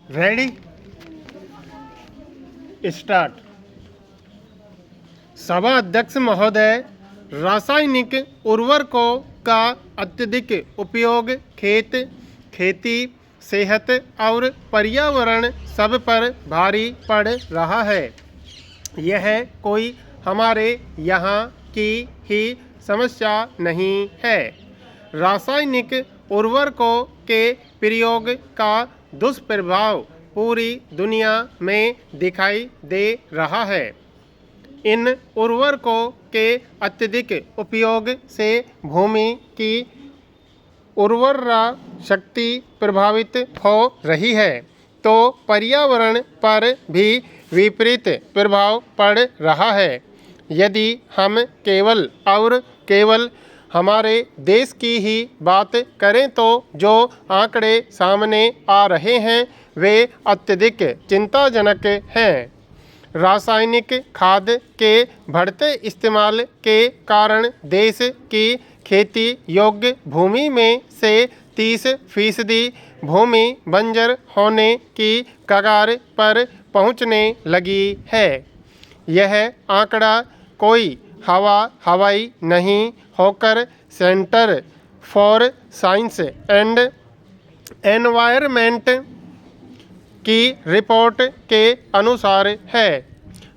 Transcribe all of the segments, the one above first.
Ready start. सभा अध्यक्ष महोदय, रासायनिक उर्वरकों का अत्यधिक उपयोग खेती, सेहत और पर्यावरण सब पर भारी पड़ रहा है। यह कोई हमारे यहाँ की ही समस्या नहीं है। रासायनिक उर्वरकों के प्रयोग का दुष्प्रभाव पूरी दुनिया में दिखाई दे रहा है। इन उर्वरकों के अत्यधिक उपयोग से भूमि की उर्वरा शक्ति प्रभावित हो रही है, तो पर्यावरण पर भी विपरीत प्रभाव पड़ रहा है। यदि हम केवल हमारे देश की ही बात करें तो जो आंकड़े सामने आ रहे हैं वे अत्यधिक चिंताजनक हैं। रासायनिक खाद के बढ़ते इस्तेमाल के कारण देश की खेती योग्य भूमि में से 30% भूमि बंजर होने की कगार पर पहुंचने लगी है। यह आंकड़ा कोई हवाई नहीं होकर centre for science and environment की रिपोर्ट के अनुसार है।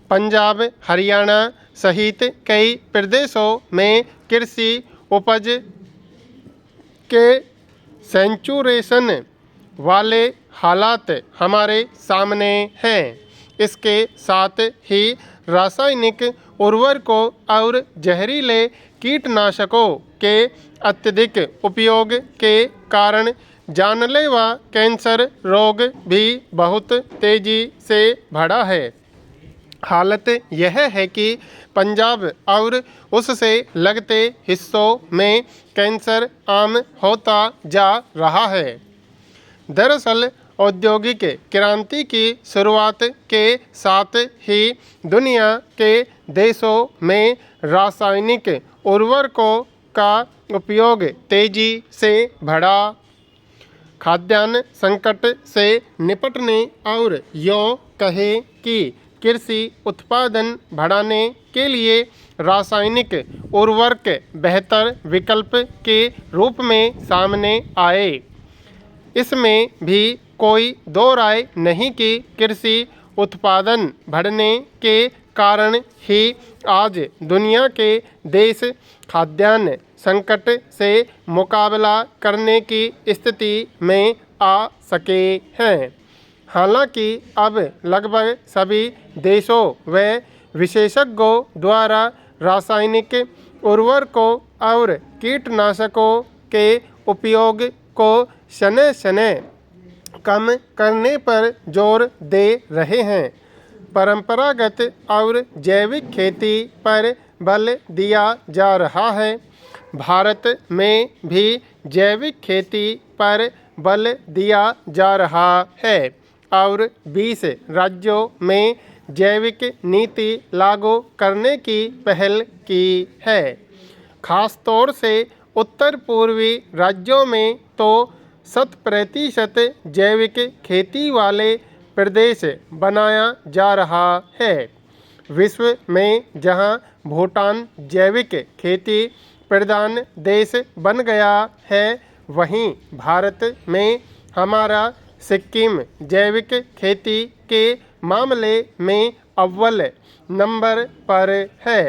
पंजाब, हरियाणा सहित कई प्रदेशों में कृषि उपज के सेंचुरेशन वाले हालात हमारे सामने हैं। इसके साथ ही रासायनिक उर्वरकों और जहरीले कीटनाशकों के अत्यधिक उपयोग के कारण जानलेवा कैंसर रोग भी बहुत तेजी से बढ़ा है। हालत यह है कि पंजाब और उससे लगते हिस्सों में कैंसर आम होता जा रहा है। दरअसल औद्योगिक क्रांति की शुरुआत के साथ ही दुनिया के देशों में रासायनिक उर्वरकों का उपयोग तेजी से बढ़ा। खाद्यान्न संकट से निपटने और यूँ कहें कि कृषि उत्पादन बढ़ाने के लिए रासायनिक उर्वरक बेहतर विकल्प के रूप में सामने आए। इसमें भी कोई दो राय नहीं कि कृषि उत्पादन बढ़ने के कारण ही आज दुनिया के देश खाद्यान्न संकट से मुकाबला करने की स्थिति में आ सके हैं। हालांकि अब लगभग सभी देशों व विशेषज्ञों द्वारा रासायनिक उर्वरकों और कीटनाशकों के उपयोग को शनय कम करने पर जोर दे रहे हैं। परंपरागत और जैविक खेती पर बल दिया जा रहा है। भारत में भी जैविक खेती पर बल दिया जा रहा है और 20 राज्यों में जैविक नीति लागू करने की पहल की है। खास तौर से उत्तर पूर्वी राज्यों में तो 100% जैविक खेती वाले प्रदेश बनाया जा रहा है। विश्व में जहां भूटान जैविक खेती प्रधान देश बन गया है, वहीं भारत में हमारा सिक्किम जैविक खेती के मामले में अव्वल नंबर पर है।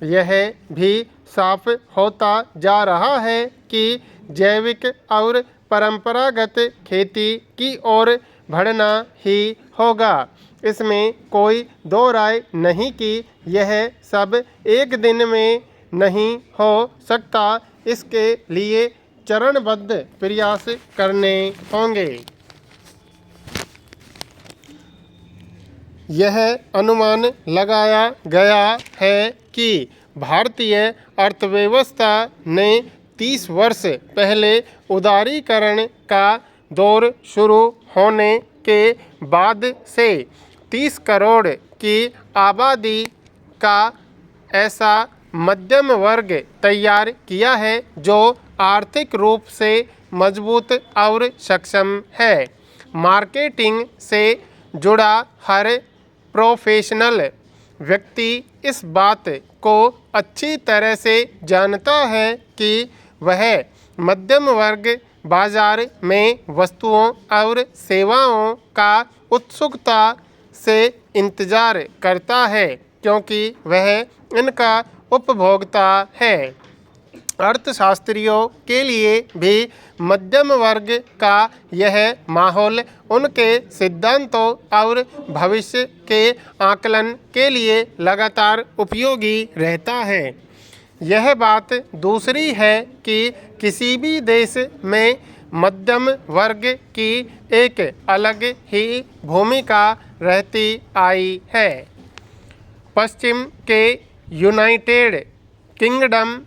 यह भी साफ होता जा रहा है कि जैविक और परंपरागत खेती की ओर बढ़ना ही होगा। इसमें कोई दो राय नहीं कि यह सब एक दिन में नहीं हो सकता। इसके लिए चरणबद्ध प्रयास करने होंगे। यह अनुमान लगाया गया है कि भारतीय अर्थव्यवस्था ने 30 वर्ष पहले उदारीकरण का दौर शुरू होने के बाद से 30 करोड़ की आबादी का ऐसा मध्यम वर्ग तैयार किया है जो आर्थिक रूप से मजबूत और सक्षम है। मार्केटिंग से जुड़ा हर प्रोफेशनल व्यक्ति इस बात को अच्छी तरह से जानता है कि वह मध्यम वर्ग बाजार में वस्तुओं और सेवाओं का उत्सुकता से इंतजार करता है, क्योंकि वह इनका उपभोक्ता है। अर्थशास्त्रियों के लिए भी मध्यम वर्ग का यह माहौल उनके सिद्धांतों और भविष्य के आकलन के लिए लगातार उपयोगी रहता है। यह बात दूसरी है कि किसी भी देश में मध्यम वर्ग की एक अलग ही भूमिका रहती आई है। पश्चिम के यूनाइटेड किंगडम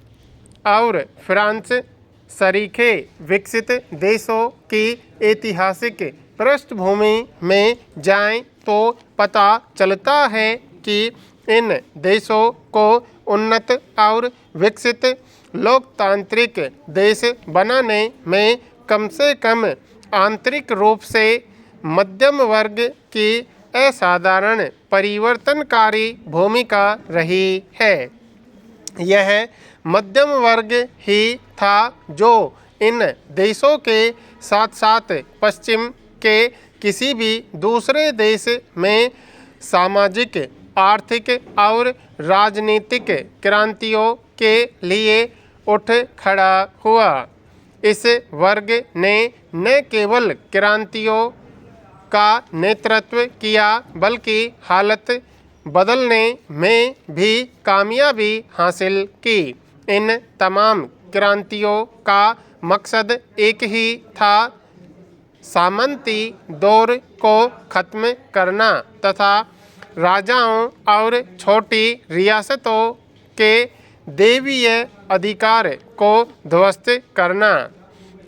और फ्रांस सरीखे विकसित देशों की ऐतिहासिक पृष्ठभूमि में जाएं तो पता चलता है कि इन देशों को उन्नत और विकसित लोकतांत्रिक देश बनाने में कम से कम आंतरिक रूप से मध्यम वर्ग की असाधारण परिवर्तनकारी भूमिका रही है। यह मध्यम वर्ग ही था जो इन देशों के साथ साथ पश्चिम के किसी भी दूसरे देश में सामाजिक, आर्थिक और राजनीतिक क्रांतियों के लिए उठ खड़ा हुआ। इस वर्ग ने न केवल क्रांतियों का नेतृत्व किया बल्कि हालत बदलने में भी कामयाबी हासिल की। इन तमाम क्रांतियों का मकसद एक ही था, सामंती दौर को ख़त्म करना तथा राजाओं और छोटी रियासतों के देवीय अधिकार को ध्वस्त करना।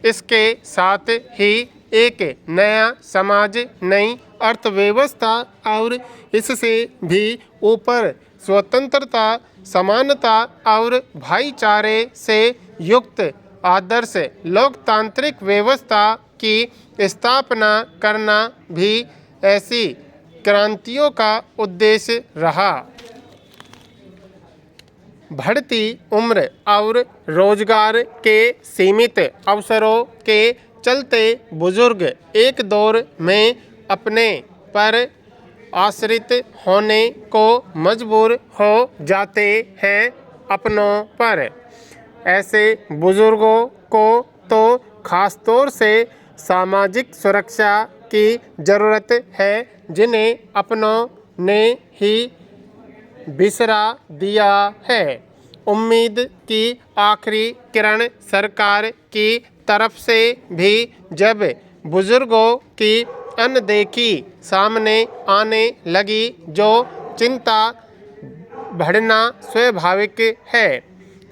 इसके साथ ही एक नया समाज, नई अर्थव्यवस्था और इससे भी ऊपर स्वतंत्रता, समानता और भाईचारे से युक्त आदर्श लोकतांत्रिक व्यवस्था की स्थापना करना भी ऐसी क्रांतियों का उद्देश्य रहा। बढ़ती उम्र और रोजगार के सीमित अवसरों के चलते बुजुर्ग एक दौर में अपने पर आश्रित होने को मजबूर हो जाते हैं अपनों पर। ऐसे बुजुर्गों को तो खास तौर से सामाजिक सुरक्षा की ज़रूरत है, जिन्हें अपनों ने ही बिसरा दिया है। उम्मीद की आखिरी किरण सरकार की तरफ से भी जब बुजुर्गों की अनदेखी सामने आने लगी, जो चिंता बढ़ना स्वाभाविक है।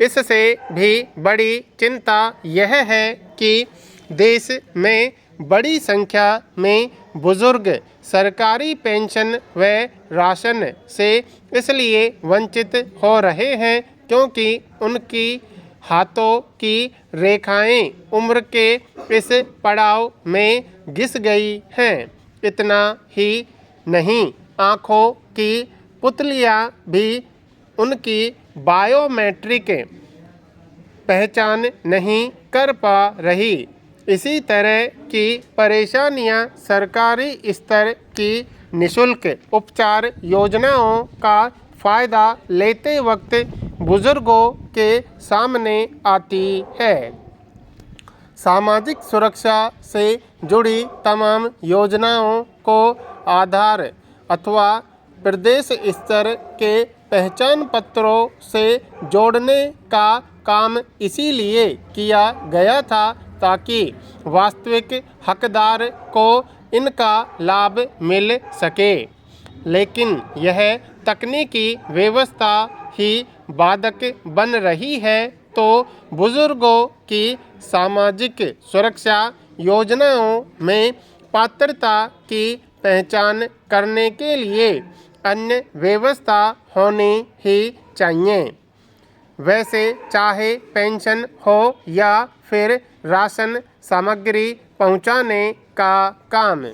इससे भी बड़ी चिंता यह है कि देश में बड़ी संख्या में बुजुर्ग सरकारी पेंशन व राशन से इसलिए वंचित हो रहे हैं क्योंकि उनकी हाथों की रेखाएं उम्र के इस पड़ाव में घिस गई हैं। इतना ही नहीं, आँखों की पुतलियाँ भी उनकी बायोमेट्रिक पहचान नहीं कर पा रही। इसी तरह की परेशानियां सरकारी स्तर की निःशुल्क उपचार योजनाओं का फ़ायदा लेते वक्त बुजुर्गों के सामने आती है। सामाजिक सुरक्षा से जुड़ी तमाम योजनाओं को आधार अथवा प्रदेश स्तर के पहचान पत्रों से जोड़ने का काम इसीलिए किया गया था ताकि वास्तविक हकदार को इनका लाभ मिल सके। लेकिन यह तकनीकी व्यवस्था ही बाधक बन रही है, तो बुजुर्गों की सामाजिक सुरक्षा योजनाओं में पात्रता की पहचान करने के लिए अन्य व्यवस्था होनी ही चाहिए। वैसे चाहे पेंशन हो या फिर राशन सामग्री पहुंचाने का काम।